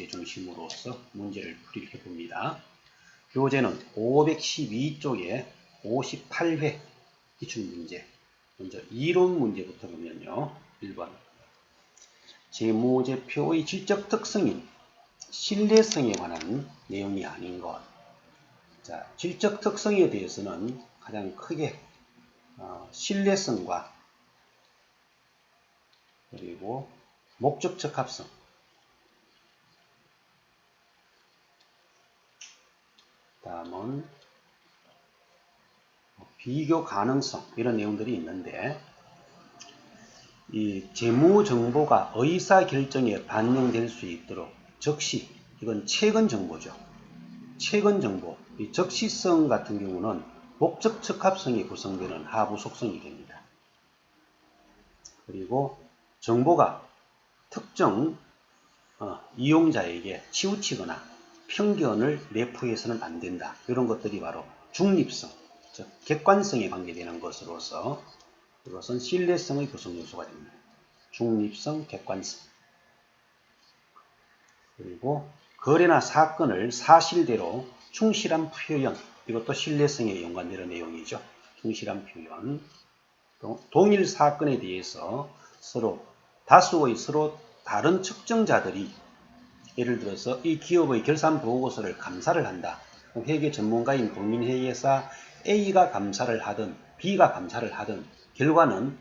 중심으로서 문제를 풀이해 봅니다. 교재는 512쪽에 58회 기출문제. 먼저 이론 문제부터 보면요. 1번. 재무제표의 질적 특성인 신뢰성에 관한 내용이 아닌 것. 자, 질적 특성에 대해서는 가장 크게 신뢰성과 그리고 목적 적합성, 다음은 비교 가능성 이런 내용들이 있는데 이 재무 정보가 의사 결정에 반영될 수 있도록 적시, 이건 최근 정보죠. 최근 정보, 이 적시성 같은 경우는 목적 적합성이 구성되는 하부 속성이 됩니다. 그리고 정보가 특정 이용자에게 치우치거나 편견을 내포해서는 안 된다. 이런 것들이 바로 중립성, 즉 객관성에 관계되는 것으로서 이것은 신뢰성의 구성 요소가 됩니다. 중립성, 객관성. 그리고 거래나 사건을 사실대로 충실한 표현, 이것도 신뢰성에 연관되는 내용이죠. 충실한 표현. 또 동일 사건에 대해서 다수의 서로 다른 측정자들이 예를 들어서 이 기업의 결산 보고서를 감사를 한다. 회계 전문가인 공인회계사 A가 감사를 하든 B가 감사를 하든 결과는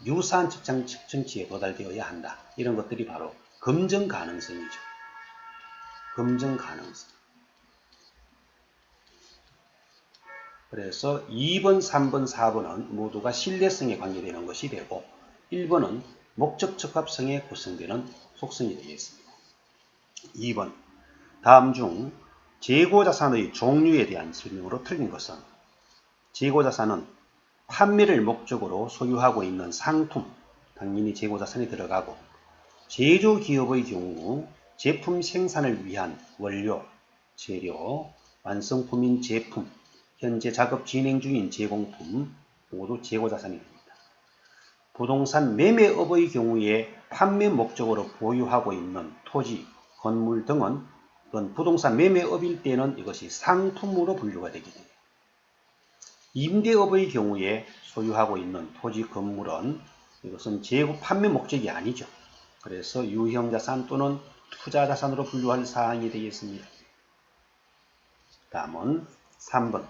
유사한 측정치에 도달되어야 한다. 이런 것들이 바로 검증 가능성이죠. 검증 가능성. 그래서 2번, 3번, 4번은 모두가 신뢰성에 관계되는 것이 되고 1번은 목적 적합성에 구성되는 속성이 되겠습니다. 2번. 다음 중 재고자산의 종류에 대한 설명으로 틀린 것은 재고자산은 판매를 목적으로 소유하고 있는 상품, 당연히 재고자산이 들어가고 제조기업의 경우 제품 생산을 위한 원료, 재료, 완성품인 제품, 현재 작업 진행 중인 제공품 모두 재고자산이 됩니다. 부동산 매매업의 경우에 판매 목적으로 보유하고 있는 토지, 건물 등은 그건 부동산 매매업일 때는 이것이 상품으로 분류가 되게 돼요. 임대업의 경우에 소유하고 있는 토지, 건물은 이것은 재고 판매 목적이 아니죠. 그래서 유형자산 또는 투자자산으로 분류할 사항이 되겠습니다. 다음은 3번.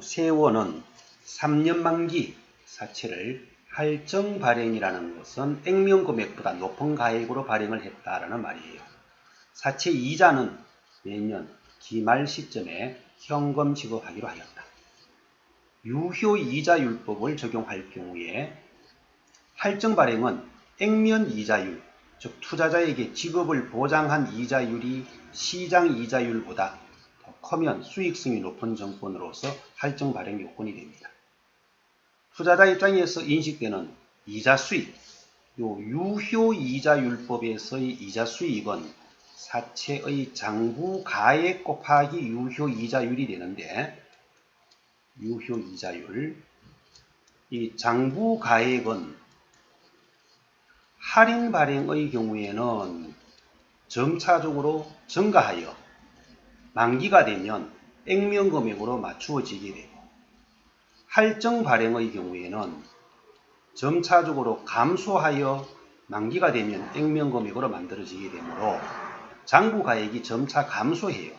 세원은 3년 만기 사채를 할증 발행이라는 것은 액면금액보다 높은 가액으로 발행을 했다라는 말이에요. 사채 이자는 매년 기말 시점에 현금 지급하기로 하였다. 유효이자율법을 적용할 경우에 할증 발행은 액면 이자율, 즉 투자자에게 지급을 보장한 이자율이 시장 이자율보다 더 커면 수익성이 높은 정권으로서 할증 발행 요건이 됩니다. 투자자 입장에서 인식되는 이자 수익, 유효이자율법에서의 이자 수익은 사채의 장부 가액 곱하기 유효이자율이 되는데 유효이자율, 이 장부 가액은 할인 발행의 경우에는 점차적으로 증가하여 만기가 되면 액면 금액으로 맞추어지게 되고 할증 발행의 경우에는 점차적으로 감소하여 만기가 되면 액면 금액으로 만들어지게 되므로 장부 가액이 점차 감소해요.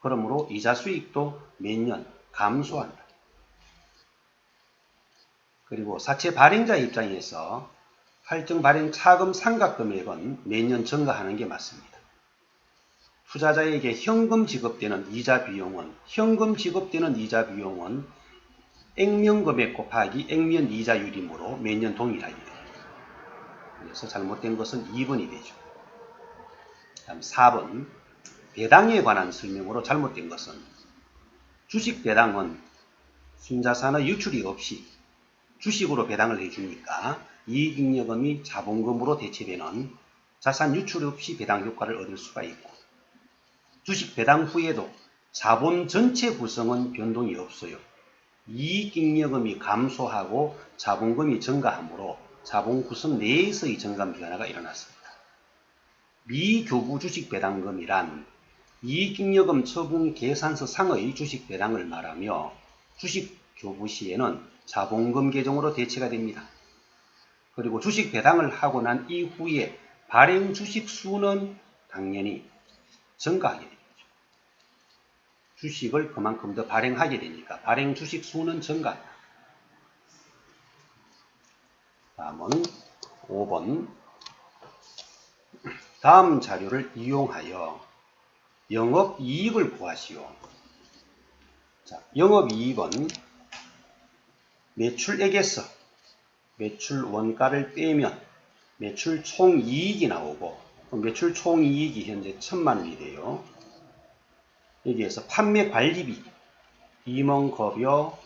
그러므로 이자 수익도 매년 감소한다. 그리고 사채 발행자 입장에서 할증 발행 차금 상각 금액은 매년 증가하는 게 맞습니다. 투자자에게 현금 지급되는 이자 비용은 액면 금액 곱하기 액면 이자율이므로 매년 동일하게 돼요. 그래서 잘못된 것은 2번이 되죠. 다음 4번. 배당에 관한 설명으로 잘못된 것은 주식 배당은 순자산의 유출이 없이 주식으로 배당을 해주니까 이익잉여금이 자본금으로 대체되는 자산 유출 없이 배당 효과를 얻을 수가 있고 주식 배당 후에도 자본 전체 구성은 변동이 없어요. 이익잉여금이 감소하고 자본금이 증가하므로 자본 구성 내에서의 증감 변화가 일어났습니다. 미교부 주식배당금이란 이익잉여금 처분 계산서 상의 주식배당을 말하며 주식교부 시에는 자본금 계정으로 대체가 됩니다. 그리고 주식배당을 하고 난 이후에 발행 주식수는 당연히 증가하게 됩니다. 주식을 그만큼 더 발행하게 되니까 발행 주식수는 증가합니다. 다음은 5번. 다음 자료를 이용하여 영업이익을 구하시오. 자, 영업이익은 매출액에서 매출 원가를 빼면 매출 총이익이 나오고 매출 총이익이 현재 1,000만원이 돼요. 여기에서 판매 관리비, 임원급여,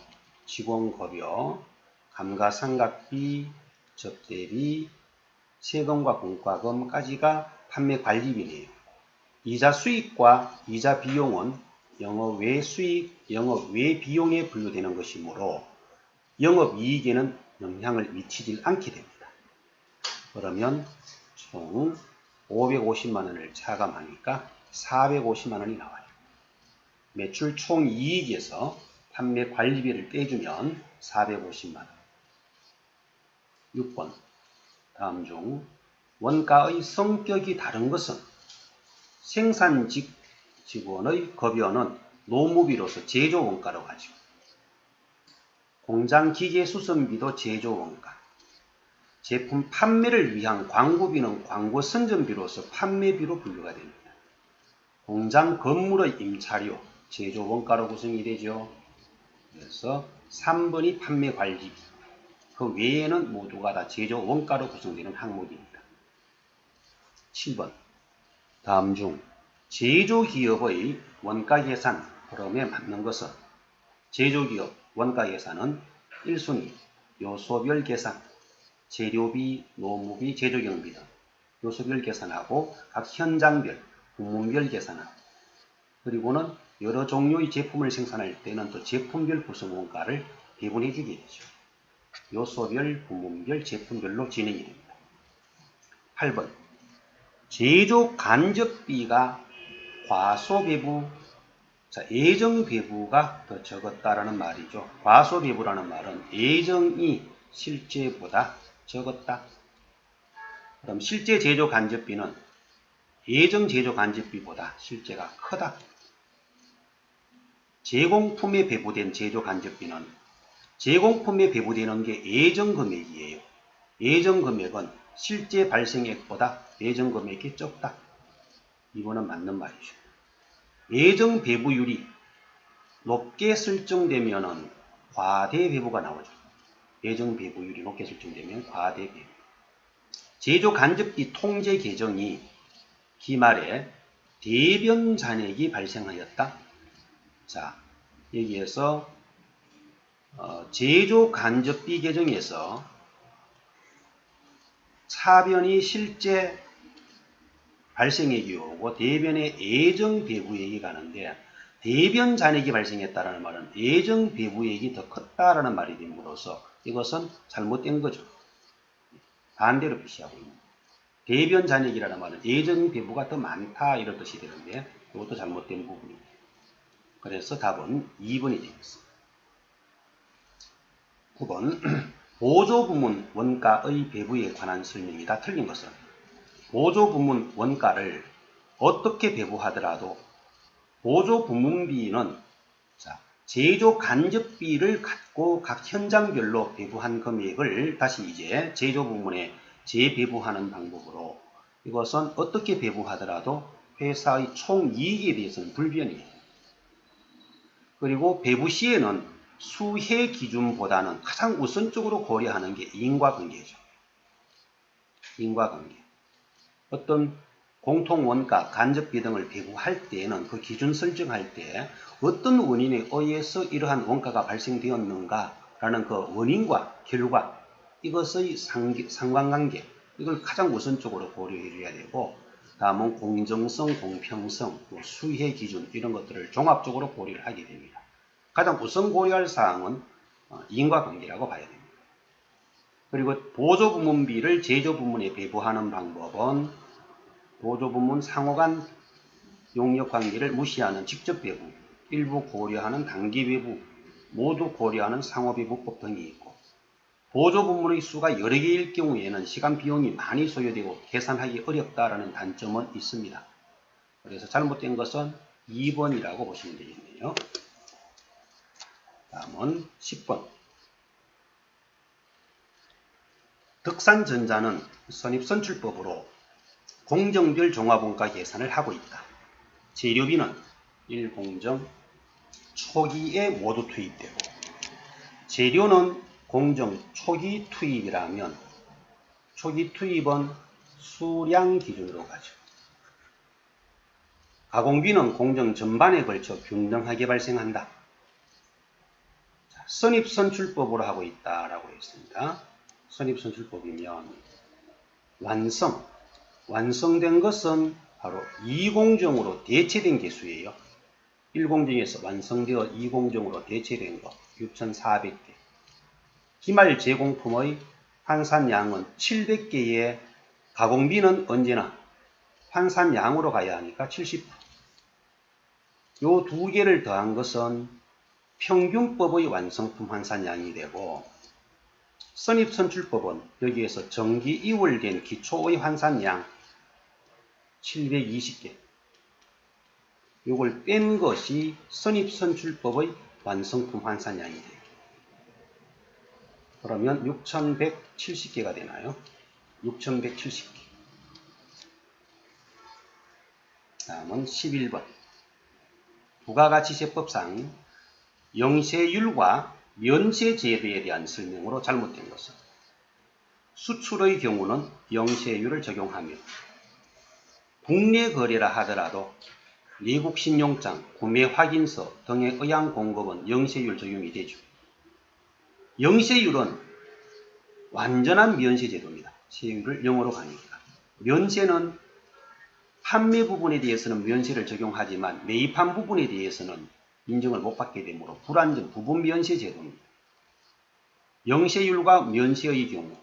직원급여, 감가상각비, 접대비, 세금과 공과금까지가 판매 관리비네요. 이자 수익과 이자 비용은 영업외 수익, 영업외 비용에 분류되는 것이므로 영업이익에는 영향을 미치지 않게 됩니다. 그러면 총 550만원을 차감하니까 450만원이 나와요. 매출 총이익에서 판매 관리비를 빼주면 450만원. 6번. 다음 중 원가의 성격이 다른 것은 생산직 직원의 급여는 노무비로서 제조원가로 가지고 공장 기계 수선비도 제조원가, 제품 판매를 위한 광고비는 광고 선전비로서 판매비로 분류가 됩니다. 공장 건물의 임차료, 제조원가로 구성이 되죠. 그래서 3번이 판매관리비, 그 외에는 모두가 다 제조원가로 구성되는 항목입니다. 7번. 다음 중 제조기업의 원가계산 흐름에 맞는 것은 제조기업 원가계산은 1순위 요소별 계산, 재료비, 노무비, 제조경비 등 요소별 계산하고 각 현장별, 부문별 계산하고 그리고는 여러 종류의 제품을 생산할 때는 또 제품별 구성원가를 배분해 주게 되죠. 요소별, 부문별, 제품별로 진행이 됩니다. 8번. 제조 간접비가 과소배부, 자, 예정배부가 더 적었다라는 말이죠. 과소배부라는 말은 예정이 실제보다 적었다. 그럼 실제 제조 간접비는 예정 제조 간접비보다 실제가 크다. 제공품에 배부된 제조 간접비는 제공품에 배부되는 게 예정 금액이에요. 예정 금액은 실제 발생액보다 예정 금액이 적다. 이거는 맞는 말이죠. 예정 배부율이 높게 설정되면 과대배부가 나오죠. 예정 배부율이 높게 설정되면 과대배부. 제조 간접비 통제 개정이 기말에 대변 잔액이 발생하였다. 자, 여기에서 제조 간접비 개정에서 차변이 실제 발생액이 오고 대변의 예정 배부액이 가는데 대변 잔액이 발생했다는 말은 예정 배부액이 더 컸다라는 말이 됨으로써 이것은 잘못된 거죠. 반대로 표시하고 있는 거예요. 대변 잔액이라는 말은 예정 배부가 더 많다 이런 뜻이 되는데 이것도 잘못된 부분입니다. 그래서 답은 2번이 되겠습니다. 9번 보조부문 원가의 배부에 관한 설명이다. 틀린 것은 보조부문 원가를 어떻게 배부하더라도 보조부문비는 제조 간접비를 갖고 각 현장별로 배부한 금액을 다시 이제 제조부문에 재배부하는 방법으로 이것은 어떻게 배부하더라도 회사의 총이익에 대해서는 불변이에요. 그리고 배부 시에는 수혜 기준보다는 가장 우선적으로 고려하는 게 인과관계죠. 인과관계. 어떤 공통원가, 간접비 등을 배부할 때에는 그 기준 설정할 때 어떤 원인에 의해서 이러한 원가가 발생되었는가라는 그 원인과 결과, 이것의 상관관계, 이걸 가장 우선적으로 고려해 줘야 되고, 다음은 공정성, 공평성, 수혜 기준 이런 것들을 종합적으로 고려를 하게 됩니다. 가장 우선 고려할 사항은 인과관계라고 봐야 됩니다. 그리고 보조부문비를 제조부문에 배부하는 방법은 보조부문 상호간 용역관계를 무시하는 직접배부, 일부 고려하는 단기배부, 모두 고려하는 상호배부법 등이 있고, 보조부문의 수가 여러 개일 경우에는 시간 비용이 많이 소요되고 계산하기 어렵다라는 단점은 있습니다. 그래서 잘못된 것은 2번이라고 보시면 되겠네요. 다음은 10번. 덕산전자는 선입선출법으로 공정별 종합원가 계산을 하고 있다. 재료비는 1공정 초기에 모두 투입되고, 재료는 공정 초기 투입이라면 초기 투입은 수량 기준으로 가죠. 가공비는 공정 전반에 걸쳐 균등하게 발생한다. 선입선출법으로 하고 있다라고 했습니다. 선입선출법이면 완성된 것은 바로 2공정으로 대체된 개수예요. 1공정에서 완성되어 2공정으로 대체된 것 6,400개. 기말 제공품의 환산량은 700개에 가공비는 언제나 환산량으로 가야 하니까 70%. 요 두 개를 더한 것은 평균법의 완성품 환산량이 되고, 선입선출법은 여기에서 정기 이월된 기초의 환산량 720개. 요걸 뺀 것이 선입선출법의 완성품 환산량이 돼요. 그러면 6170개가 되나요? 6170개. 다음은 11번. 부가가치세법상 영세율과 면세제도에 대한 설명으로 잘못된 것은, 수출의 경우는 영세율을 적용하며 국내 거래라 하더라도 내국신용장, 구매확인서 등의 의향 공급은 영세율 적용이 되죠. 영세율은 완전한 면세제도입니다. 세율을 0으로 가니까. 면세는 판매 부분에 대해서는 면세를 적용하지만 매입한 부분에 대해서는 인정을 못 받게 되므로 불완전 부분 면세 제도입니다. 영세율과 면세의 경우,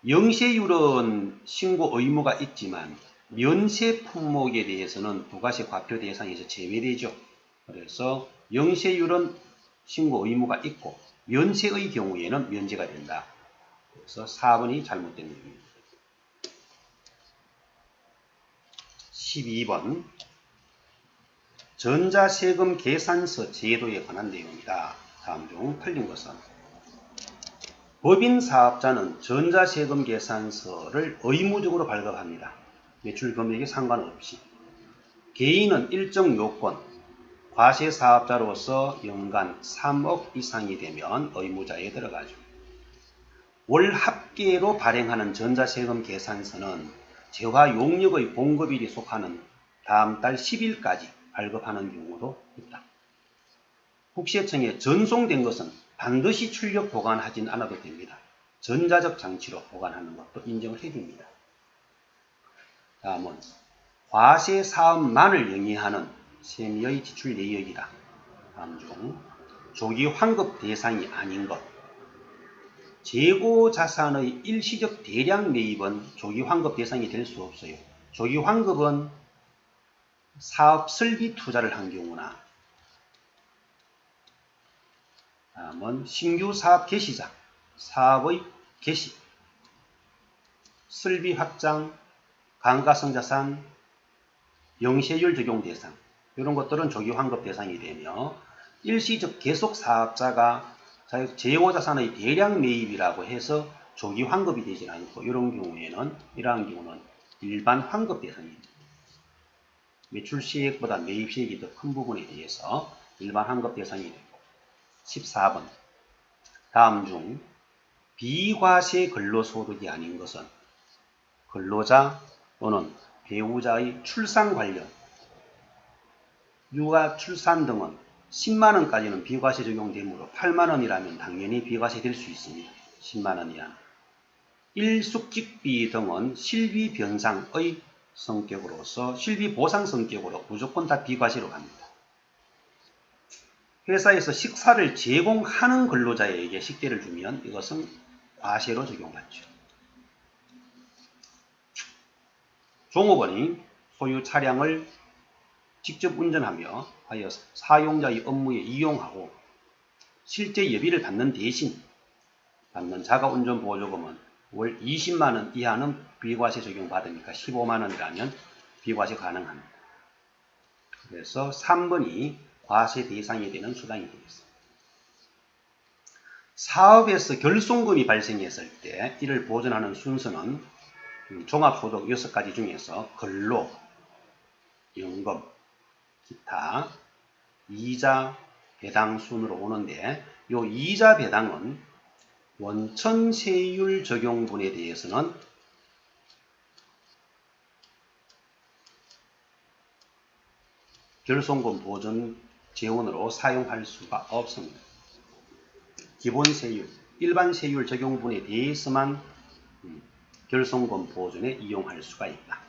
영세율은 신고 의무가 있지만 면세 품목에 대해서는 부가세 과표 대상에서 제외되죠. 그래서 영세율은 신고 의무가 있고 면세의 경우에는 면제가 된다. 그래서 4번이 잘못된 내용입니다. 12번. 전자세금 계산서 제도에 관한 내용이다. 다음 중 틀린 것은, 법인 사업자는 전자세금 계산서를 의무적으로 발급합니다. 매출 금액에 상관없이. 개인은 일정 요건, 과세 사업자로서 연간 3억 이상이 되면 의무자에 들어가죠. 월 합계로 발행하는 전자세금 계산서는 재화 용역의 공급일이 속하는 다음 달 10일까지 발급하는 경우도 있다. 국세청에 전송된 것은 반드시 출력 보관하진 않아도 됩니다. 전자적 장치로 보관하는 것도 인정을 해줍니다. 다음은 과세 사업만을 영위하는 세무의 지출 내역이다. 다음 중 조기 환급 대상이 아닌 것. 재고 자산의 일시적 대량 매입은 조기 환급 대상이 될 수 없어요. 조기 환급은 사업 설비 투자를 한 경우나, 다음은 신규 사업 개시자, 사업의 개시, 설비 확장, 감가상자산, 영세율 적용 대상, 이런 것들은 조기 환급 대상이 되며, 일시적 계속 사업자가 재고 자산의 대량 매입이라고 해서 조기 환급이 되지 않고 이러한 경우는 일반 환급 대상입니다. 매출 시액보다 매입 시액이 더 큰 부분에 대해서 일반 환급 대상이 되고. 14번. 다음 중 비과세 근로소득이 아닌 것은, 근로자 또는 배우자의 출산 관련, 육아, 출산 등은 10만원까지는 비과세 적용되므로 8만원이라면 당연히 비과세 될 수 있습니다. 10만원 이하는. 일숙직비 등은 실비 변상의 성격으로서 실비 보상 성격으로 무조건 다 비과세로 갑니다. 회사에서 식사를 제공하는 근로자에게 식대를 주면 이것은 과세로 적용받죠. 종업원이 소유 차량을 직접 운전하며 하여 사용자의 업무에 이용하고 실제 예비를 받는 대신 받는 자가운전보조금은 월 20만원 이하는 비과세 적용받으니까 15만원이라면 비과세 가능합니다. 그래서 3번이 과세 대상이 되는 수당이 되겠습니다. 사업에서 결손금이 발생했을 때 이를 보전하는 순서는 종합소득 6가지 중에서 근로, 연금, 기타, 이자, 배당 순으로 오는데 이 이자 배당은 원천세율 적용분에 대해서는 결손금 보전 재원으로 사용할 수가 없습니다. 기본세율, 일반세율 적용분에 대해서만 결손금 보전에 이용할 수가 있다.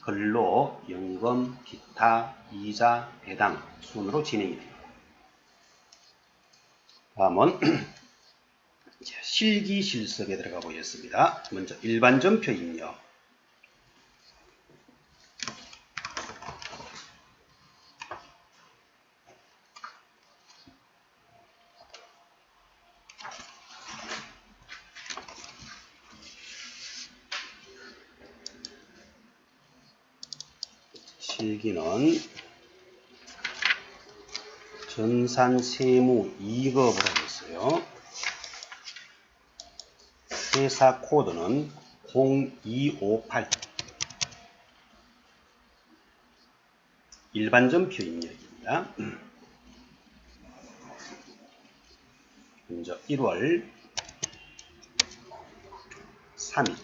근로, 연금, 기타, 이자, 배당 순으로 진행이 됩니다. 다음은 실기실습에 들어가 보겠습니다. 먼저 일반전표 입력. 실기는 전산세무 2급으로 했어요. 회사 코드는 0258. 일반전표 입력입니다. 먼저 1월 3일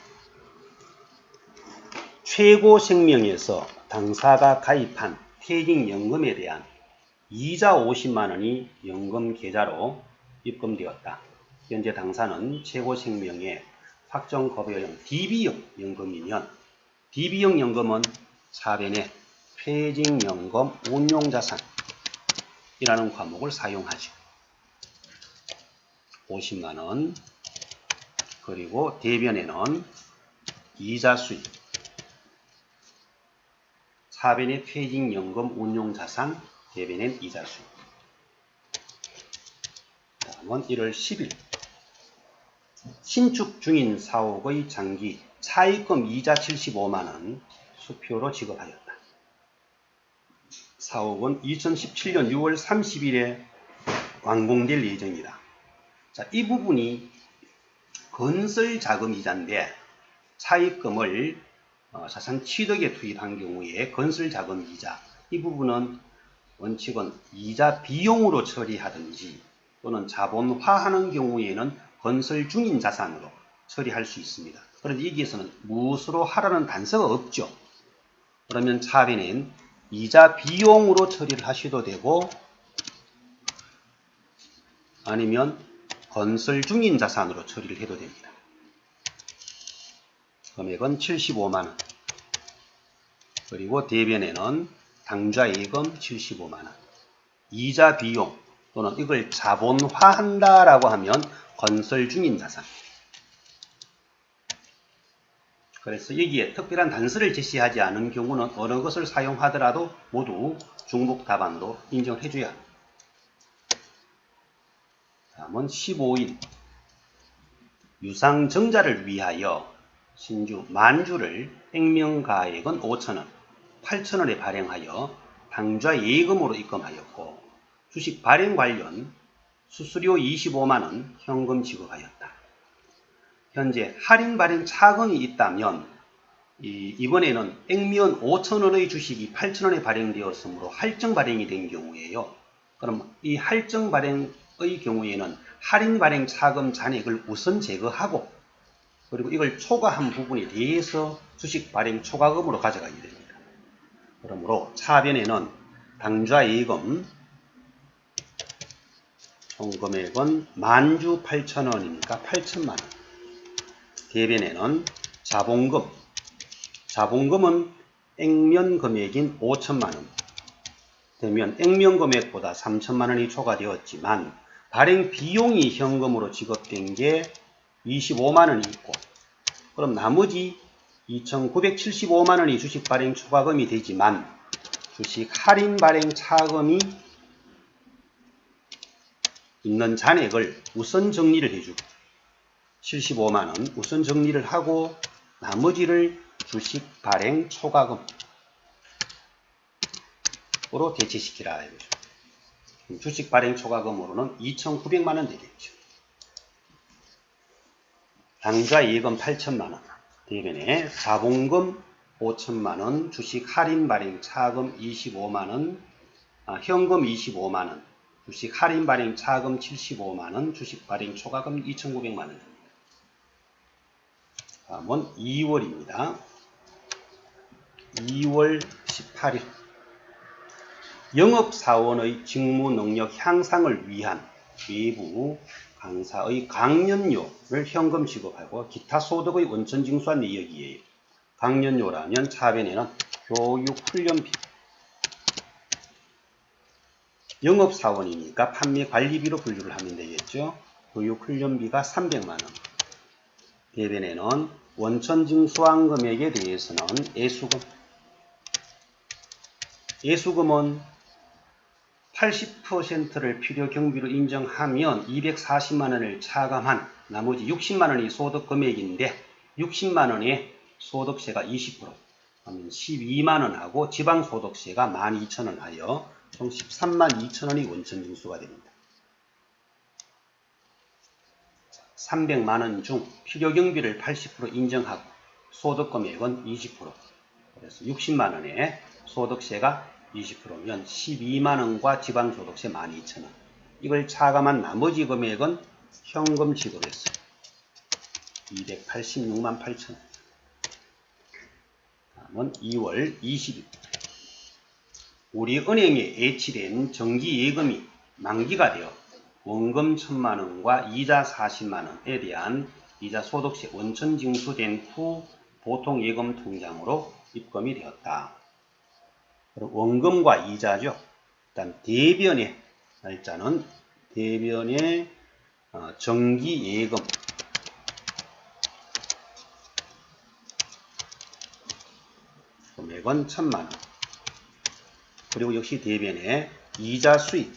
최고생명에서 당사가 가입한 퇴직연금에 대한 이자 50만원이 연금 계좌로 입금되었다. 현재 당사는 최고생명의 확정급여형 DB형 연금이면 DB형 연금은 사변에 퇴직연금 운용자산이라는 과목을 사용하죠. 50만원 그리고 대변에는 이자 수입 사변의 퇴직연금 운용자산 대변엔 이자 수입. 다음은 1월 10일 신축 중인 사옥의 장기 차입금 이자 75만원 수표로 지급하였다. 사옥은 2017년 6월 30일에 완공될 예정이다. 자, 이 부분이 건설자금이자인데 차입금을 자산 취득에 투입한 경우에 건설자금이자 이 부분은 원칙은 이자 비용으로 처리하든지 또는 자본화하는 경우에는 건설 중인 자산으로 처리할 수 있습니다. 그런데 여기에서는 무엇으로 하라는 단서가 없죠. 그러면 차변엔 이자 비용으로 처리를 하셔도 되고 아니면 건설 중인 자산으로 처리를 해도 됩니다. 금액은 75만원 그리고 대변에는 당좌예금 75만원 이자 비용 또는 이걸 자본화한다라고 하면 건설 중인 자산. 그래서 여기에 특별한 단서를 제시하지 않은 경우는 어느 것을 사용하더라도 모두 중복 답안으로 인정을 해줘야 합니다. 다음은 15일 유상증자를 위하여 신주 만주를 액면가액은 5천원, 8천원에 발행하여 당좌예금으로 입금하였고 주식 발행 관련 수수료 25만원 현금 지급하였다. 현재 할인 발행 차금이 있다면 이번에는 액면 5천원의 주식이 8천원에 발행되었으므로 할증 발행이 된 경우에요. 그럼 이 할증 발행의 경우에는 할인 발행 차금 잔액을 우선 제거하고 그리고 이걸 초과한 부분에 대해서 주식 발행 초과금으로 가져가게 됩니다. 그러므로 차변에는 당좌예금 총 금액은 만주 8천원이니까 8천만원. 대변에는 자본금은 액면 금액인 5천만원. 되면 액면 금액보다 3천만원이 초과되었지만 발행 비용이 현금으로 지급된 게 25만원이 있고 그럼 나머지 2,975만원이 주식 발행 초과금이 되지만 주식 할인 발행 차금이 있는 잔액을 우선 정리를 해주고 75만원 우선 정리를 하고 나머지를 주식 발행 초과금으로 대체시키라 이거죠. 주식 발행 초과금으로는 2,900만원 되겠죠. 당좌 예금 8천만원, 대변에 자본금 5천만원, 주식 할인 발행 차금 25만원, 현금 25만원, 주식 할인 발행 차금 75만원, 주식 발행 초과금 2,900만원 됩니다. 다음은 2월입니다. 2월 18일 영업사원의 직무 능력 향상을 위한 외부 강사의 강연료를 현금 지급하고 기타 소득의 원천 징수한 내역이에요. 강연료라면 차변에는 교육훈련비, 영업사원이니까 판매관리비로 분류를 하면 되겠죠. 교육훈련비가 300만원, 대변에는 원천 징수한 금액에 대해서는 예수금은 80%를 필요 경비로 인정하면 240만원을 차감한 나머지 60만원이 소득 금액인데 60만원의 소득세가 20% 하면 12만원하고 지방소득세가 12,000원 하여 총 13만 2천원이 원천징수가 됩니다. 300만원 중 필요 경비를 80% 인정하고 소득 금액은 20%, 그래서 60만원의 소득세가 20%면 12만원과 지방소득세 12,000원. 이걸 차감한 나머지 금액은 현금 지급했어요. 286만 8천원. 다음은 2월 20일. 우리 은행에 예치된 정기예금이 만기가 되어 원금 1,000만원과 이자 40만원에 대한 이자 소득세 원천 징수된 후 보통예금 통장으로 입금이 되었다. 원금과 이자죠. 일단 대변의 날짜는 대변의 정기예금 금액은 1,000만원. 그리고 역시 대변의 이자 수익이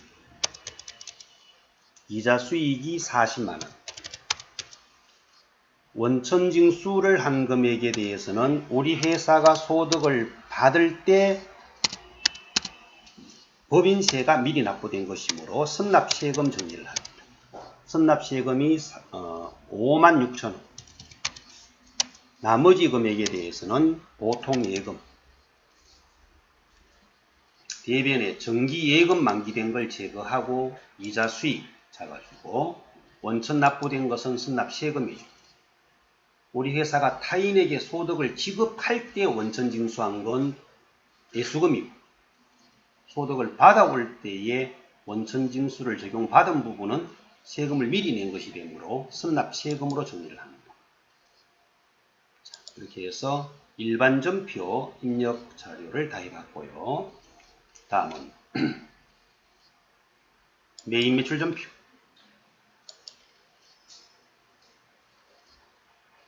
40만원. 원천징수를 한 금액에 대해서는 우리 회사가 소득을 받을 때 법인세가 미리 납부된 것이므로 선납세금 정리를 합니다. 선납세금이 56,000원. 나머지 금액에 대해서는 보통예금, 대변에 정기예금 만기된 걸 제거하고 이자 수익 잡아주고 원천 납부된 것은 선납세금이죠. 우리 회사가 타인에게 소득을 지급할 때 원천 징수한 건 예수금이고 소득을 받아올 때에 원천 징수를 적용받은 부분은 세금을 미리 낸 것이 되므로 선납세금으로 정리를 합니다. 자, 이렇게 해서 일반전표 입력 자료를 다 해봤고요. 다음은 매입 매출전표.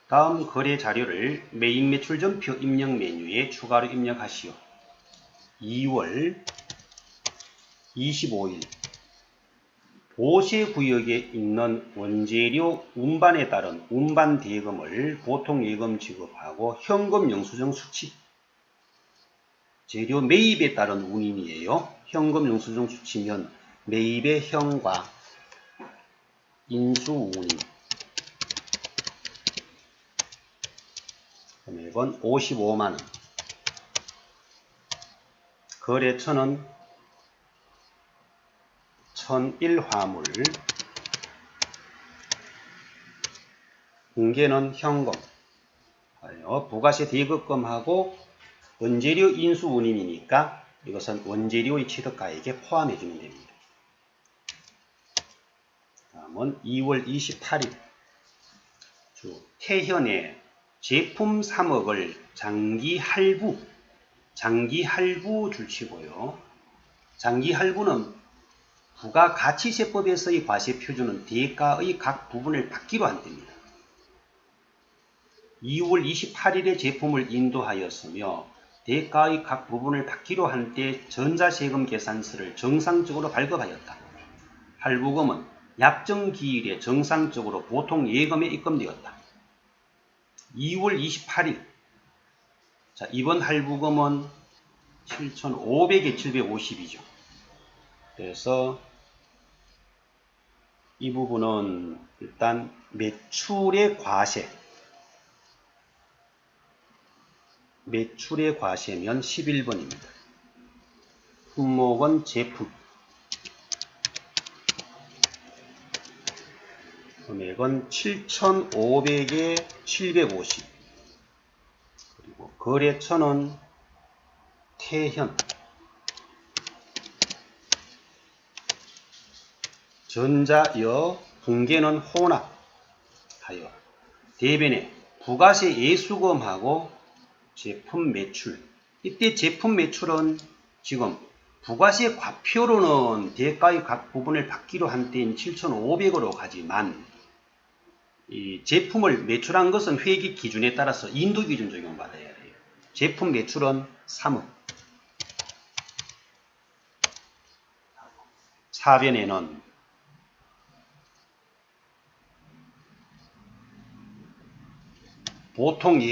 다음 거래 자료를 매입 매출전표 입력 메뉴에 추가로 입력하시오. 2월 25일 보세구역에 있는 원재료 운반에 따른 운반 대금을 보통예금 지급하고 현금 영수증 수취, 재료 매입에 따른 운임이에요. 현금 영수증 수취면 매입의 현과 인수 운임, 금액은 55만원, 거래처는 1001화물, 공개는 현금, 부가세 대급금하고 원재료 인수 운임이니까 이것은 원재료의 취득가액에 포함해주면 됩니다. 다음은 2월 28일 주 태현의 제품 3억을 장기 할부 줄치고요. 장기 할부는 부가가치세법에서의 과세 표준은 대가의 각 부분을 받기로 한답니다. 2월 28일에 제품을 인도하였으며 대가의 각 부분을 받기로 한 때 전자세금 계산서를 정상적으로 발급하였다. 할부금은 약정 기일에 정상적으로 보통 예금에 입금되었다. 2월 28일. 자, 이번 할부금은 7,500에 750이죠. 그래서 이 부분은 일단 매출의 과세. 매출의 과세면 11번입니다. 품목은 제품. 금액은 7,500에 750. 그리고 거래처는 태현. 전자여, 분계는 혼합하여. 대변에 부가세 예수금하고 제품 매출. 이때 제품 매출은 지금 부가세 과표로는 대가의 각 부분을 받기로 한 때인 7,500으로 가지만 이 제품을 매출한 것은 회계 기준에 따라서 인도 기준 적용받아야 돼요. 제품 매출은 3억. 사변에는 보통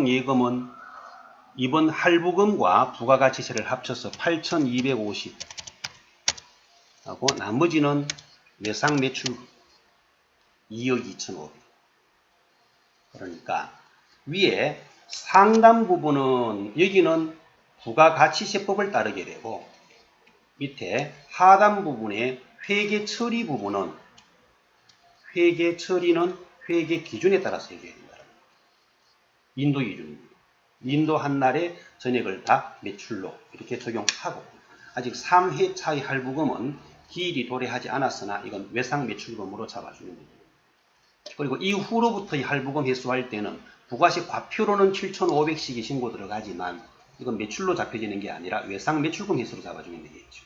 예금은 이번 할부금과 부가가치세를 합쳐서 8,250 하고 나머지는 외상 매출 2억 2,500. 그러니까 위에 상단 부분은 여기는 부가가치세법을 따르게 되고 밑에 하단 부분의 회계 처리 부분은 회계 처리는 회계 기준에 따라서 해줘야 된다. 인도 기준입니다. 인도 한 날의 전액을 다 매출로 이렇게 적용하고 아직 3회차의 할부금은 기일이 도래하지 않았으나 이건 외상 매출금으로 잡아주는 겁니다. 그리고 이후로부터의 할부금 회수할 때는 부가세 과표로는 7,500씩이 신고 들어가지만 이건 매출로 잡혀지는 게 아니라 외상 매출금 회수로 잡아주면 되겠죠.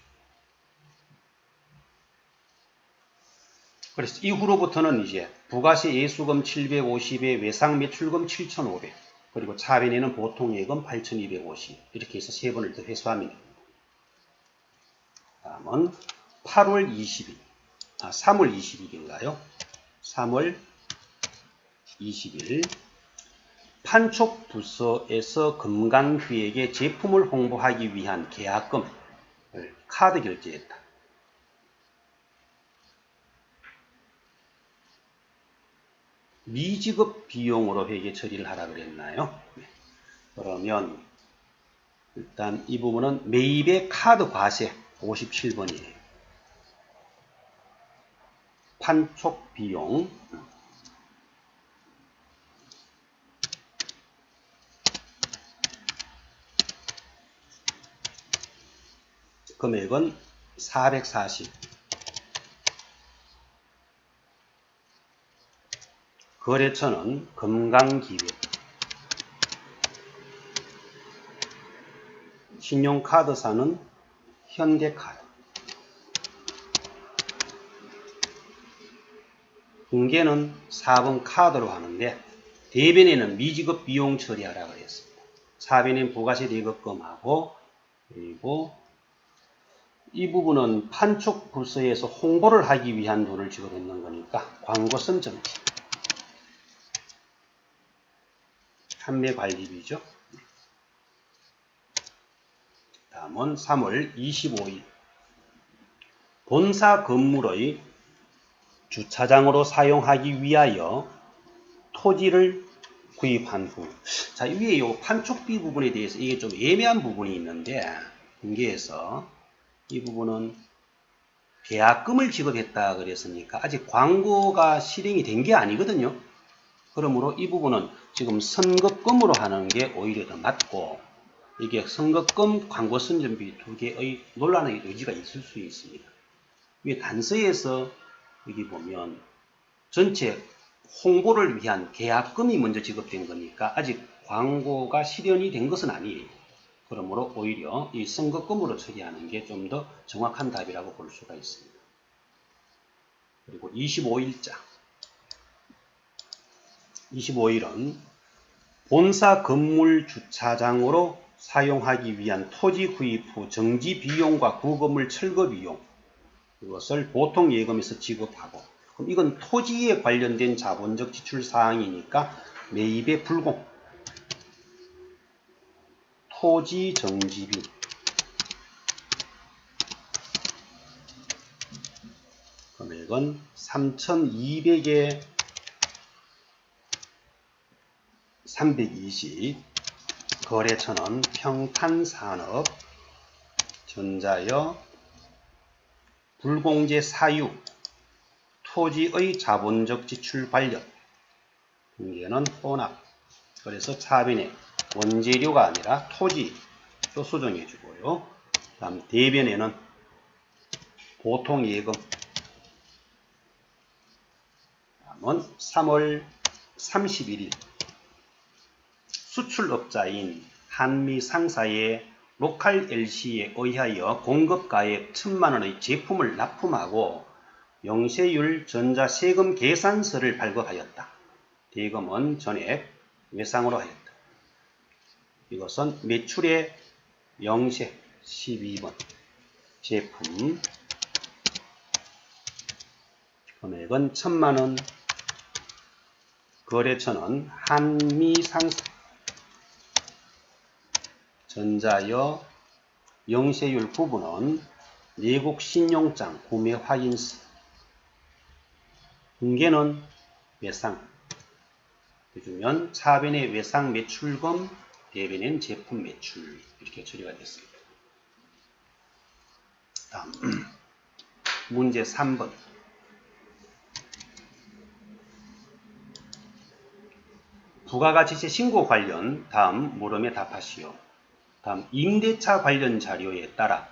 그래서 이후로부터는 이제 부가세 예수금 750에 외상 매출금 7,500 그리고 차변에는 보통 예금 8,250 이렇게 해서 세 번을 더 회수하면 됩니다. 다음은 8월 20일, 3월 20일인가요? 3월 20일 판촉 부서에서 금강기획에 제품을 홍보하기 위한 계약금을 카드 결제했다. 미지급 비용으로 회계 처리를 하라 그랬나요? 네. 그러면 일단 이 부분은 매입의 카드 과세 57번이에요. 판촉 비용 금액은 440. 거래처는 금강기획. 신용카드사는 현대카드. 분계는 4번 카드로 하는데 대변에는 미지급 비용 처리하라고 했습니다. 사변엔 부가세 대급금하고 그리고 이 부분은 판촉 부서에서 홍보를 하기 위한 돈을 지급했는 거니까 광고선 정지. 판매 관리비죠. 다음은 3월 25일. 본사 건물의 주차장으로 사용하기 위하여 토지를 구입한 후. 자, 위에 요 판촉비 부분에 대해서 이게 좀 애매한 부분이 있는데, 분계에서 이 부분은 계약금을 지급했다 그랬으니까 아직 광고가 실행이 된 게 아니거든요. 그러므로 이 부분은 지금 선급금으로 하는 게 오히려 더 맞고, 이게 선급금, 광고 선전비 두 개의 논란의 의지가 있을 수 있습니다. 위에 단서에서 여기 보면 전체 홍보를 위한 계약금이 먼저 지급된 거니까 아직 광고가 실현이 된 것은 아니에요. 그러므로 오히려 이 선급금으로 처리하는 게 좀 더 정확한 답이라고 볼 수가 있습니다. 그리고 25일자. 25일은 본사 건물 주차장으로 사용하기 위한 토지 구입 후 정지 비용과 구건물 철거 비용, 이것을 보통 예금에서 지급하고, 그럼 이건 토지에 관련된 자본적 지출 사항이니까 매입의 불공, 토지 정지비, 금액은 3,200에 320, 거래처는 평탄산업, 전자여, 불공제 사유, 토지의 자본적 지출 관련, 등계는 혼합. 그래서 차변에 원재료가 아니라 토지로 수정해 주고요. 다음 대변에는 보통 예금. 다음은 3월 31일 수출업자인 한미 상사의 로컬 LC에 의하여 공급가액 1,000만원의 제품을 납품하고 영세율 전자세금 계산서를 발급하였다. 대금은 전액 외상으로 하였다. 이것은 매출의 영세 12번 제품 금액은 1,000만원, 거래처는 한미상사, 전자여, 영세율 부분은 내국 신용장 구매 확인서, 등계는 외상 해주면 차변의 외상 매출금, 대변엔 제품 매출 이렇게 처리가 됐습니다. 다음 문제 3번. 부가가치세 신고 관련 다음 물음에 답하시오. 다음 임대차 관련 자료에 따라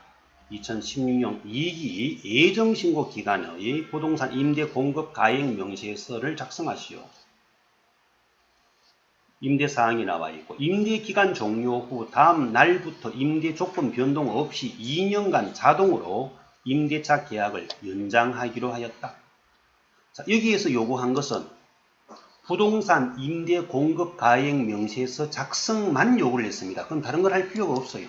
2016년 2기 예정신고 기간의 부동산 임대 공급 가액 명세서를 작성하시오. 임대사항이 나와 있고 임대기간 종료 후 다음 날부터 임대 조건 변동 없이 2년간 자동으로 임대차 계약을 연장하기로 하였다. 자, 여기에서 요구한 것은 부동산 임대 공급 가액 명세서 작성만 요구를 했습니다. 그럼 다른 걸 할 필요가 없어요.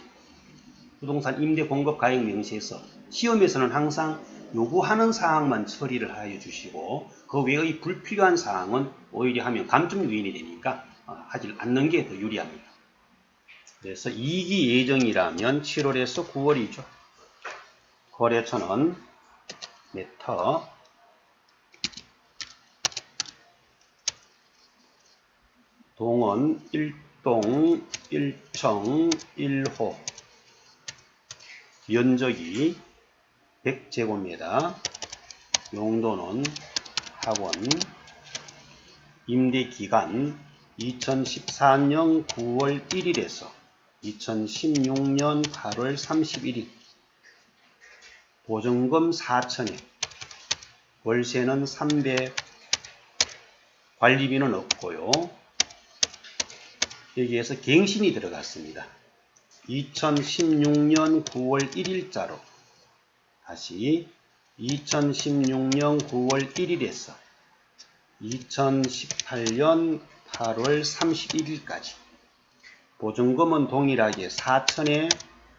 부동산 임대 공급 가액 명세서 시험에서는 항상 요구하는 사항만 처리를 하여 주시고 그 외의 불필요한 사항은 오히려 하면 감점 요인이 되니까 하지 않는 게 더 유리합니다. 그래서 2기 예정이라면 7월에서 9월이죠. 거래처는 메터, 동원 1동 1청 1호, 면적이 100제곱미터, 용도는 학원, 임대기간 2014년 9월 1일에서 2016년 8월 31일, 보증금 4,000에, 월세는 300, 관리비는 없고요. 여기에서 갱신이 들어갔습니다. 2016년 9월 1일자로 다시 2016년 9월 1일에서 2018년 8월 31일까지 보증금은 동일하게 4,000에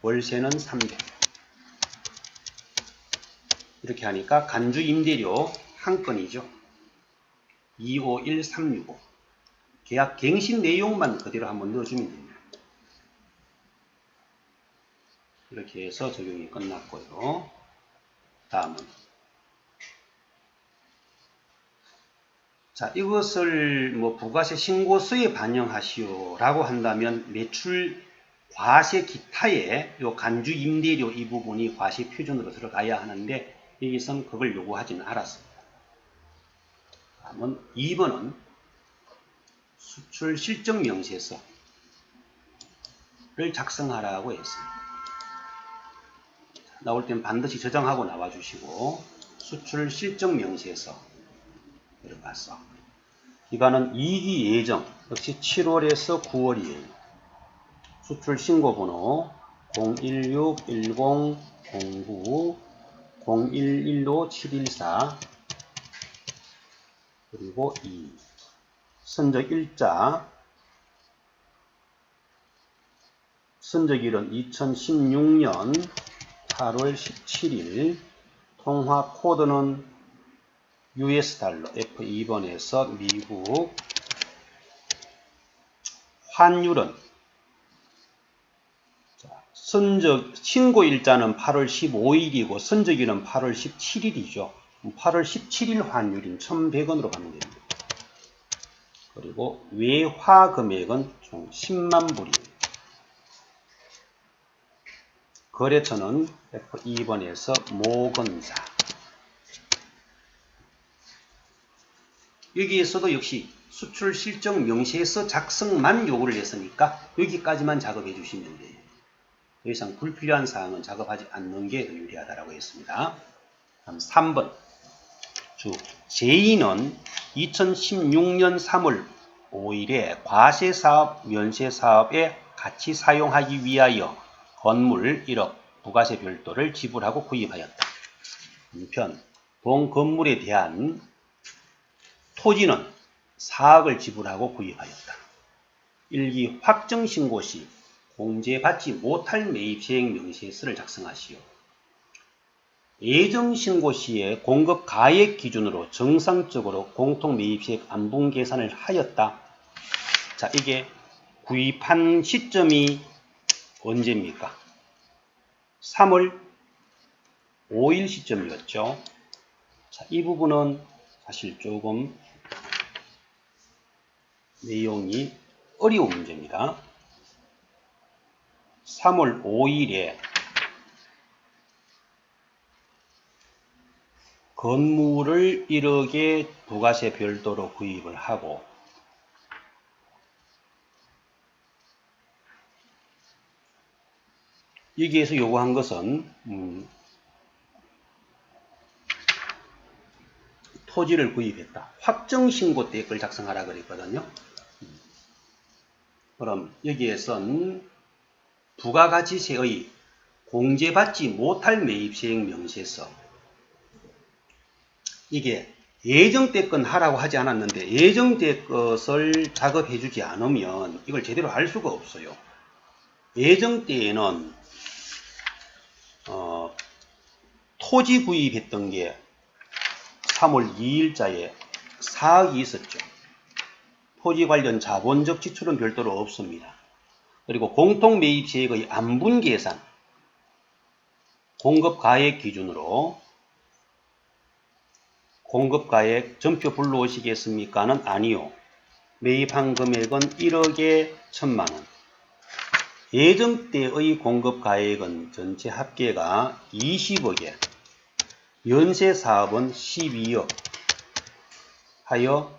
월세는 300. 이렇게 하니까 간주 임대료 한 건이죠. 251365. 계약 갱신 내용만 그대로 한번 넣어주면 됩니다. 이렇게 해서 적용이 끝났고요. 다음은 자, 이것을 부가세 신고서에 반영하시오 라고 한다면 매출 과세 기타에 요 간주 임대료 이 부분이 과세 표준으로 들어가야 하는데 여기선 그걸 요구하지는 않았습니다. 다음은 2번은 수출 실적 명세서를 작성하라고 했습니다. 나올 땐 반드시 저장하고 나와주시고 수출 실적 명세서 들어가서 기간은 2기 예정 역시 7월에서 9월이에요. 수출 신고번호 016100901157114 그리고 2 선적일자, 선적일은 2016년 8월 17일, 통화 코드는 US 달러, F2번에서 미국, 환율은 신고일자는 8월 15일이고 선적일은 8월 17일이죠. 8월 17일 환율인 1,100원으로 가면 됩니다. 그리고 외화 금액은 총 10만 불입니다. 거래처는 F2번에서 모건사. 여기에서도 역시 수출 실적 명시서 작성만 요구를 했으니까 여기까지만 작업해 주시면 돼요. 더 이상 불필요한 사항은 작업하지 않는 게 더 유리하다고 했습니다. 다음 3번. 제2는 2016년 3월 5일에 과세사업, 면세사업에 같이 사용하기 위하여 건물 1억 부가세 별도를 지불하고 구입하였다. 한편 본 건물에 대한 토지는 4억을 지불하고 구입하였다. 일기 확정신고 시 공제받지 못할 매입시행 명세서를 작성하시오. 예정신고 시에 공급 가액 기준으로 정상적으로 공통매입시액 안분 계산을 하였다. 자, 이게 구입한 시점이 언제입니까? 3월 5일 시점이었죠. 자, 이 부분은 사실 조금 내용이 어려운 문제입니다. 3월 5일에 건물을 1억에 부가세 별도로 구입을 하고 여기에서 요구한 것은 토지를 구입했다. 확정신고 때 그걸 작성하라 그랬거든요. 그럼 여기에선 부가가치세의 공제받지 못할 매입시행 명세서, 이게 예정때 건 하라고 하지 않았는데 예정때 것을 작업해 주지 않으면 이걸 제대로 알 수가 없어요. 예정때에는 토지 구입했던 게 3월 2일자에 4억이 있었죠. 토지 관련 자본적 지출은 별도로 없습니다. 그리고 공통매입시액의 안분 계산, 공급가액 기준으로 공급가액 전표 불러오시겠습니까는 아니요. 매입한 금액은 1억에 1,000만원. 예정때의 공급가액은 전체 합계가 20억에 연쇄사업은 12억 하여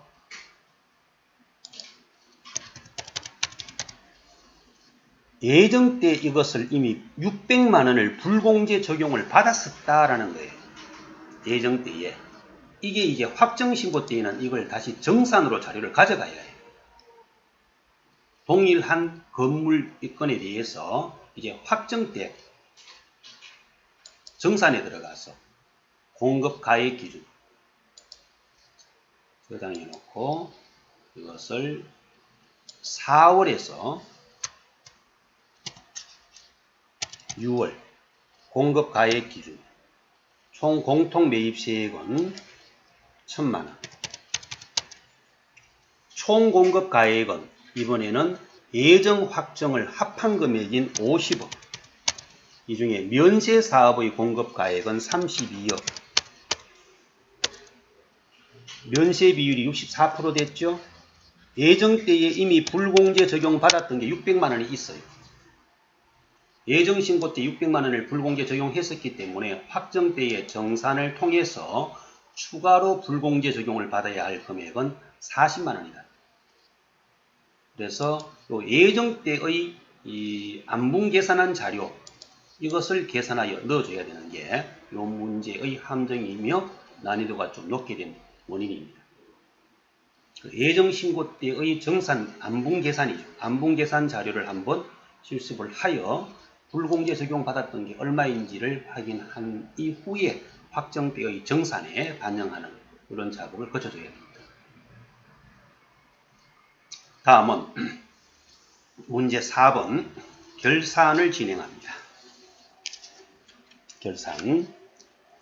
예정때 이것을 이미 600만원을 불공제 적용을 받았었다라는 거예요. 예정때에. 이게 이제 확정신고 때에는 이걸 다시 정산으로 자료를 가져가야 해요. 동일한 건물 건에 대해서 이제 확정때 정산에 들어가서 공급 가액 기준 저장해 놓고 이것을 4월에서 6월 공급 가액 기준 총 공통 매입세액은 1,000만원. 총 공급 가액은 이번에는 예정 확정을 합한 금액인 50억. 이 중에 면세 사업의 공급 가액은 32억. 면세 비율이 64% 됐죠. 예정 때에 이미 불공제 적용 받았던 게 600만 원이 있어요. 예정 신고 때 600만 원을 불공제 적용했었기 때문에 확정 때의 정산을 통해서 추가로 불공제 적용을 받아야 할 금액은 40만 원이다. 그래서 예정 때의 이 안분 계산한 자료 이것을 계산하여 넣어줘야 되는 게 이 문제의 함정이며 난이도가 좀 높게 된 원인입니다. 예정 신고 때의 정산 안분 계산이죠. 안분 계산 자료를 한번 실습을 하여 불공제 적용 받았던 게 얼마인지를 확인한 이후에 확정 때의 정산에 반영하는 그런 작업을 거쳐줘야 됩니다. 다음은 문제 4번 결산을 진행합니다. 결산.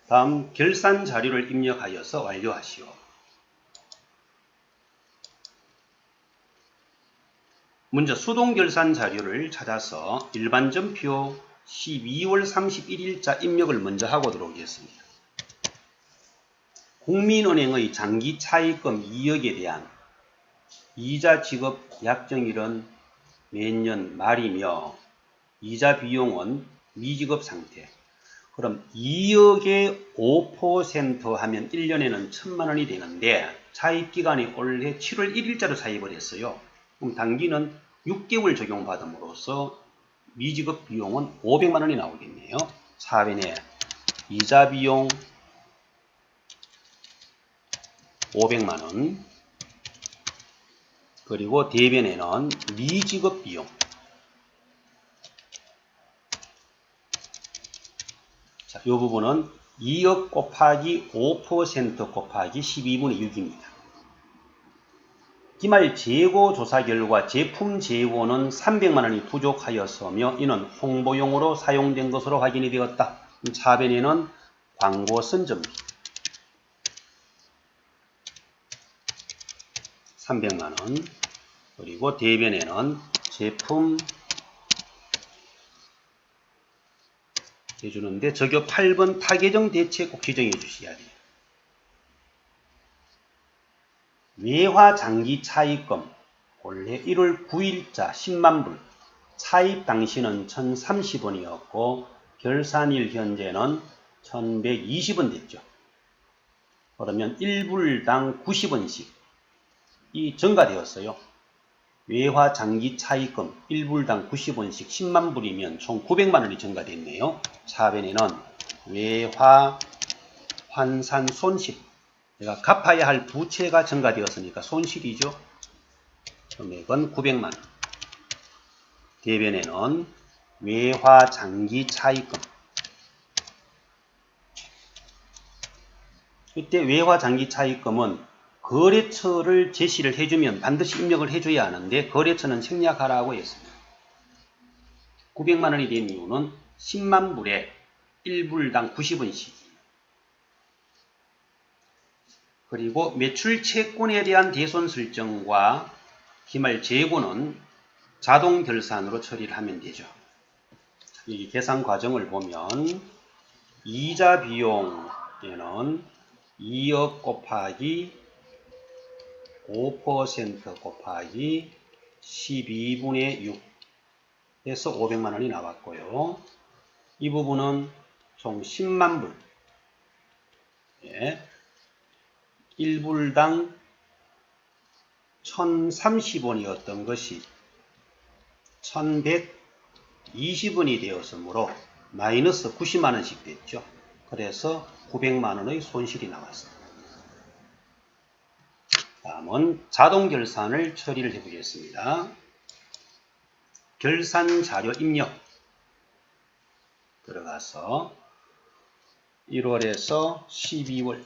다음 결산 자료를 입력하여서 완료하시오. 먼저 수동 결산 자료를 찾아서 일반전표 12월 31일자 입력을 먼저 하고 들어오겠습니다. 국민은행의 장기 차입금 2억에 대한 이자 지급 약정일은 매년 말이며 이자 비용은 미지급 상태. 그럼 2억에 5% 하면 1년에는 1,000만 원이 되는데 차입기간이 올해 7월 1일자로 차입을 했어요. 그럼 단기는 6개월 적용받음으로써 미지급 비용은 500만 원이 나오겠네요. 4번에 이자 비용 500만 원, 그리고 대변에는 미지급 비용 자, 이 부분은 2억 곱하기 5% 곱하기 12분의 6입니다. 기말 재고 조사 결과 제품 재고는 300만 원이 부족하였으며 이는 홍보용으로 사용된 것으로 확인이 되었다. 4번에는 광고 선전비 300만 원, 그리고 대변에는 제품 해주는데 저교 8번 타개정 대체 꼭 지정해 주셔야 돼요. 외화 장기 차입금 올해 1월 9일자 10만 불, 차입 당시는 1,030원이었고 결산일 현재는 1,120원 됐죠. 그러면 1불당 90원씩 이 증가되었어요. 외화 장기 차입금 1불당 90원씩 10만 불이면 총 900만 원이 증가됐네요. 4번에는 외화 환산 손실. 내가 갚아야 할 부채가 증가되었으니까 손실이죠. 금액은 900만 원. 대변에는 외화 장기 차입금. 이때 외화 장기 차입금은 거래처를 제시를 해주면 반드시 입력을 해줘야 하는데 거래처는 생략하라고 했습니다. 900만 원이 된 이유는 10만 불에 1불당 90원씩. 그리고 매출 채권에 대한 대손 설정과 기말 재고는 자동 결산으로 처리를 하면 되죠. 이 계산 과정을 보면 이자 비용에는 2억 곱하기 5% 곱하기 12분의 6 해서 500만 원이 나왔고요. 이 부분은 총 10만 불. 예. 1불당 1,030원이었던 것이 1,120원이 되었으므로 마이너스 90만 원씩 됐죠. 그래서 900만 원의 손실이 나왔습니다. 다음은 자동 결산을 처리를 해보겠습니다. 결산 자료 입력 들어가서 1월에서 12월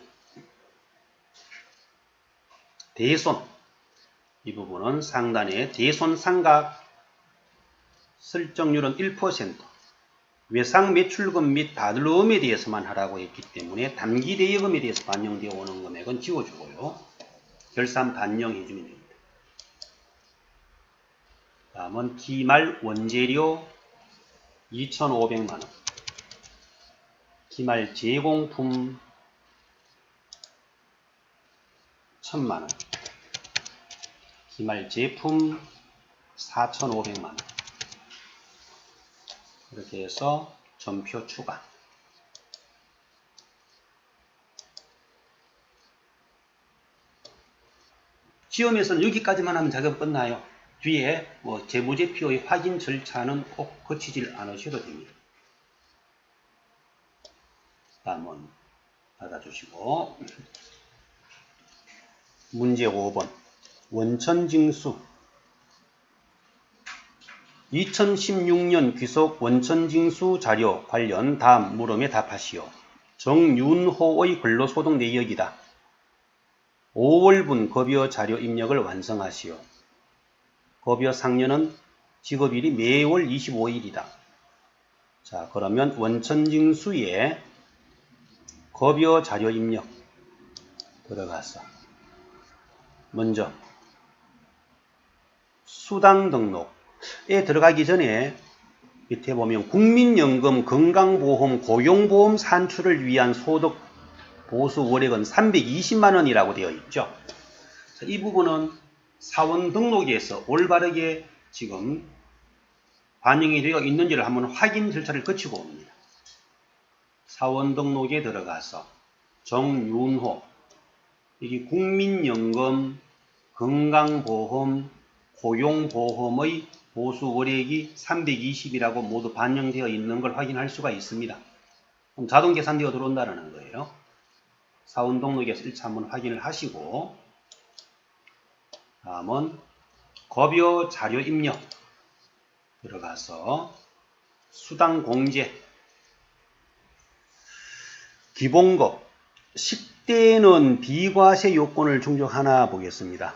대손 이 부분은 상단에 대손 상각 설정률은 1%, 외상 매출금 및 다들음에 대해서만 하라고 했기 때문에 단기 대여금에 대해서 반영되어 오는 금액은 지워주고요. 결산 반영해주면 됩니다. 다음은 기말 원재료 2,500만원, 기말 제공품 1,000만원, 기말 제품 4,500만원. 이렇게 해서 전표 추가. 시험에서는 여기까지만 하면 작업 끝나요. 뒤에 재무제표의 확인 절차는 꼭 거치질 않으셔도 됩니다. 다음은 닫아주시고 문제 5번 원천징수 2016년 귀속 원천징수 자료 관련 다음 물음에 답하시오. 정윤호의 근로소득 내역이다. 5월분 급여 자료 입력을 완성하시오. 급여 상여는 지급일이 매월 25일이다. 자, 그러면 원천징수에 급여 자료 입력 들어가서 먼저 수당 등록에 들어가기 전에 밑에 보면 국민연금, 건강보험, 고용보험 산출을 위한 소득 보수 월액은 320만 원이라고 되어 있죠. 자, 이 부분은 사원 등록에서 올바르게 지금 반영이 되어 있는지를 한번 확인 절차를 거치고 옵니다. 사원 등록에 들어가서 정윤호, 여기 국민연금, 건강보험, 고용보험의 보수 월액이 320이라고 모두 반영되어 있는 걸 확인할 수가 있습니다. 그럼 자동 계산되어 들어온다는 거예요. 사원 등록에서 1차 한번 확인을 하시고, 다음은 급여 자료 입력 들어가서 수당 공제, 기본급, 식대는 비과세 요건을 충족하나 보겠습니다.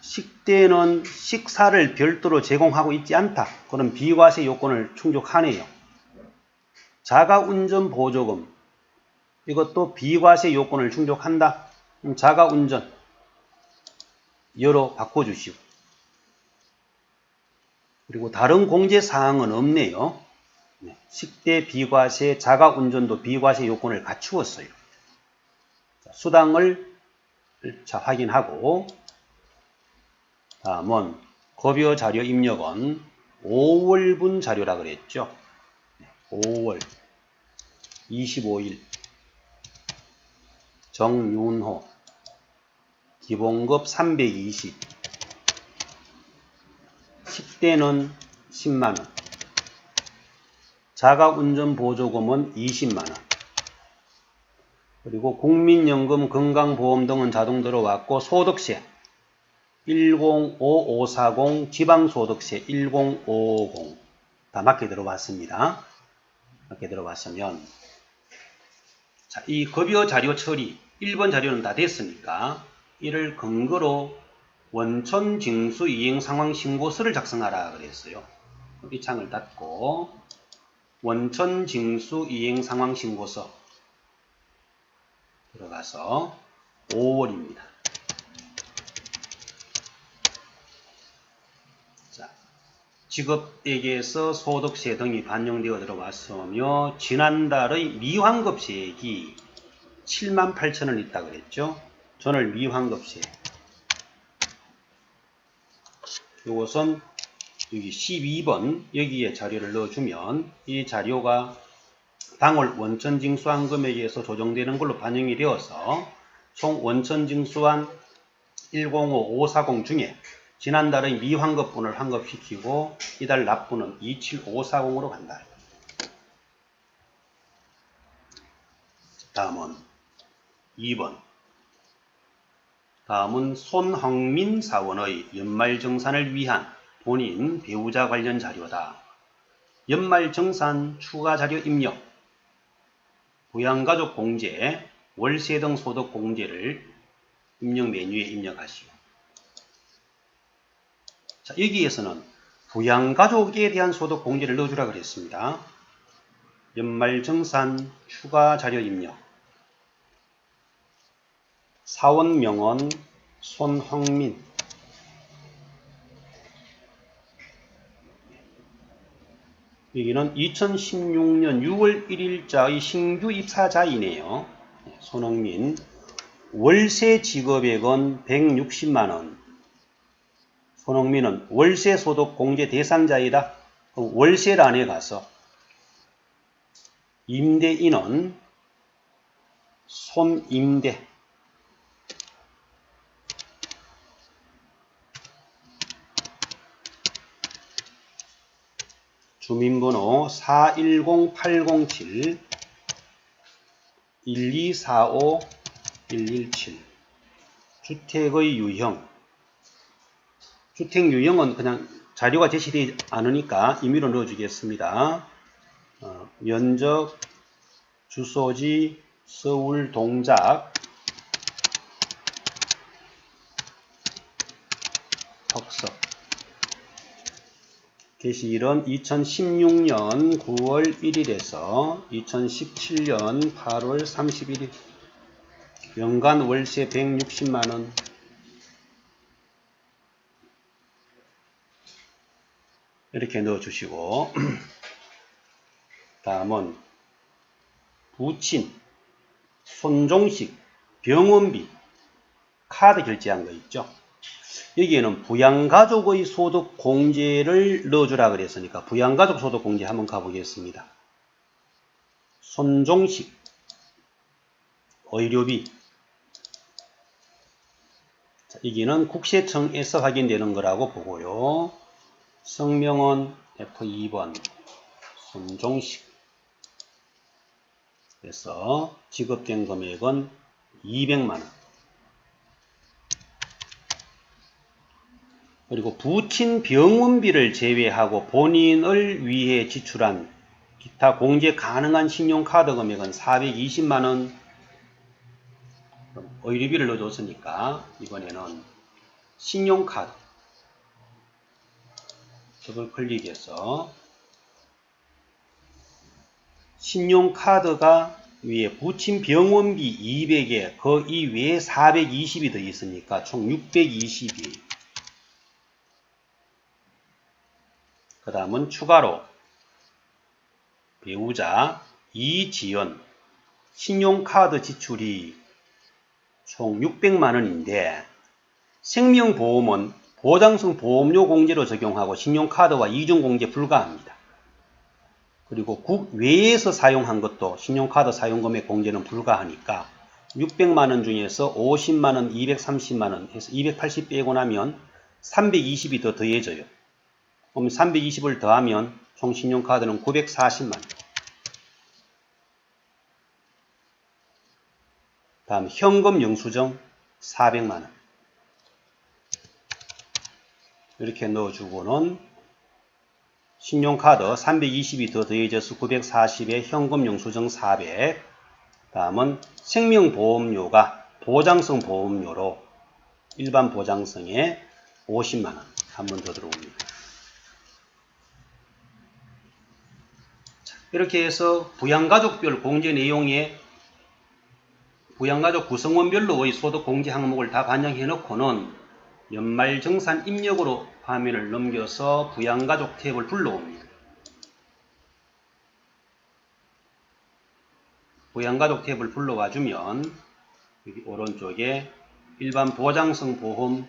식대는 식사를 별도로 제공하고 있지 않다. 그럼 비과세 요건을 충족하네요. 자가운전 보조금, 이것도 비과세 요건을 충족한다. 그럼 자가운전 여로 바꿔주시고, 그리고 다른 공제사항은 없네요. 식대 비과세, 자가운전도 비과세 요건을 갖추었어요. 수당을 자 확인하고, 다음은 급여 자료 입력은 5월분 자료라 그랬죠. 5월 25일 정윤호 기본급 320 식대는 10만원 자가운전 보조금은 20만원 그리고 국민연금 건강보험 등은 자동 들어왔고 소득세 105540 지방소득세 1050 다 맞게 들어왔습니다. 맞게 들어왔으면 자, 이 급여 자료 처리 1번 자료는 다 됐으니까 이를 근거로 원천징수 이행상황신고서를 작성하라 그랬어요. 이 창을 닫고 원천징수 이행상황신고서 들어가서 5월입니다. 자, 지급액에서 소득세 등이 반영되어 들어왔으며 지난달의 미환급세액이 78,000원 있다 그랬죠. 전월 미환급세 이것은 여기 12번 여기에 자료를 넣어주면 이 자료가 당월 원천징수한 금액에서 조정되는 걸로 반영이 되어서 총 원천징수한 105540 중에 지난달의 미환급분을 환급시키고 이달 납부는 27540으로 간다. 다음은 2번. 다음은 손흥민 사원의 연말정산을 위한 본인 배우자 관련 자료다. 연말정산 추가자료 입력, 부양가족 공제, 월세 등 소득 공제를 입력 메뉴에 입력하시고 자, 여기에서는 부양가족에 대한 소득 공제를 넣어주라 그랬습니다. 연말정산 추가자료 입력 사원명은 손흥민 여기는 2016년 6월 1일자의 신규 입사자이네요. 손흥민 월세 지급액은 160만원 손흥민은 월세 소득 공제 대상자이다. 월세란에 가서 임대인은 손임대 주민번호 410807 1245 117 주택의 유형 주택 유형은 그냥 자료가 제시되지 않으니까 임의로 넣어주겠습니다. 면적, 주소지, 서울 동작, 덕석 게시일은 2016년 9월 1일에서 2017년 8월 31일. 연간 월세 160만원. 이렇게 넣어주시고 다음은 부친, 손종식, 병원비, 카드 결제한 거 있죠. 여기에는 부양가족의 소득 공제를 넣어주라 그랬으니까 부양가족 소득 공제 한번 가보겠습니다. 손종식, 의료비. 자, 여기는 국세청에서 확인되는 거라고 보고요. 성명은 F2번 손종식. 그래서 지급된 금액은 200만원. 그리고 부친 병원비를 제외하고 본인을 위해 지출한 기타 공제 가능한 신용카드 금액은 420만원. 의료비를 넣어줬으니까 이번에는 신용카드 더블 클릭해서 신용카드가 위에 부친 병원비 200에 그 이외에 420이 더 있으니까 총 620이. 그 다음은 추가로 배우자 이지연 신용카드 지출이 총 600만원인데 생명보험은 보장성 보험료 공제로 적용하고 신용카드와 이중공제 불가합니다. 그리고 국외에서 사용한 것도 신용카드 사용금액 공제는 불가하니까 600만원 중에서 50만원, 230만원 해서 280 빼고 나면 320이 더 더해져요. 그럼 320을 더하면 총 신용카드는 940만원. 다음 현금 영수증 400만원. 이렇게 넣어주고는 신용카드 320이 더 더해져서 940에 현금 영수증 400. 다음은 생명보험료가 보장성 보험료로 일반 보장성에 50만원 한 번 더 들어옵니다. 이렇게 해서 부양가족별 공제 내용에 부양가족 구성원별로의 소득 공제 항목을 다 반영해 놓고는 연말정산 입력으로 화면을 넘겨서 부양가족 탭을 불러옵니다. 부양가족 탭을 불러와주면 여기 오른쪽에 일반 보장성 보험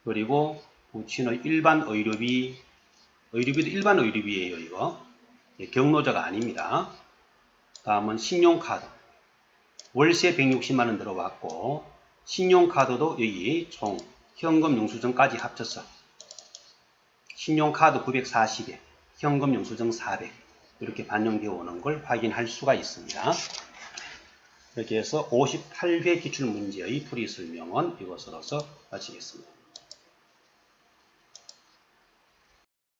그리고 부친의 일반 의료비, 의료비도 일반 의료비예요. 이거 경로자가 아닙니다. 다음은 신용카드 월세 160만원 들어왔고 신용카드도 여기 총 현금 영수증까지 합쳐서 신용카드 940에 현금 영수증 400 이렇게 반영되어 오는 걸 확인할 수가 있습니다. 이렇게 해서 58회 기출문제의 풀이 설명은 이것으로서 마치겠습니다.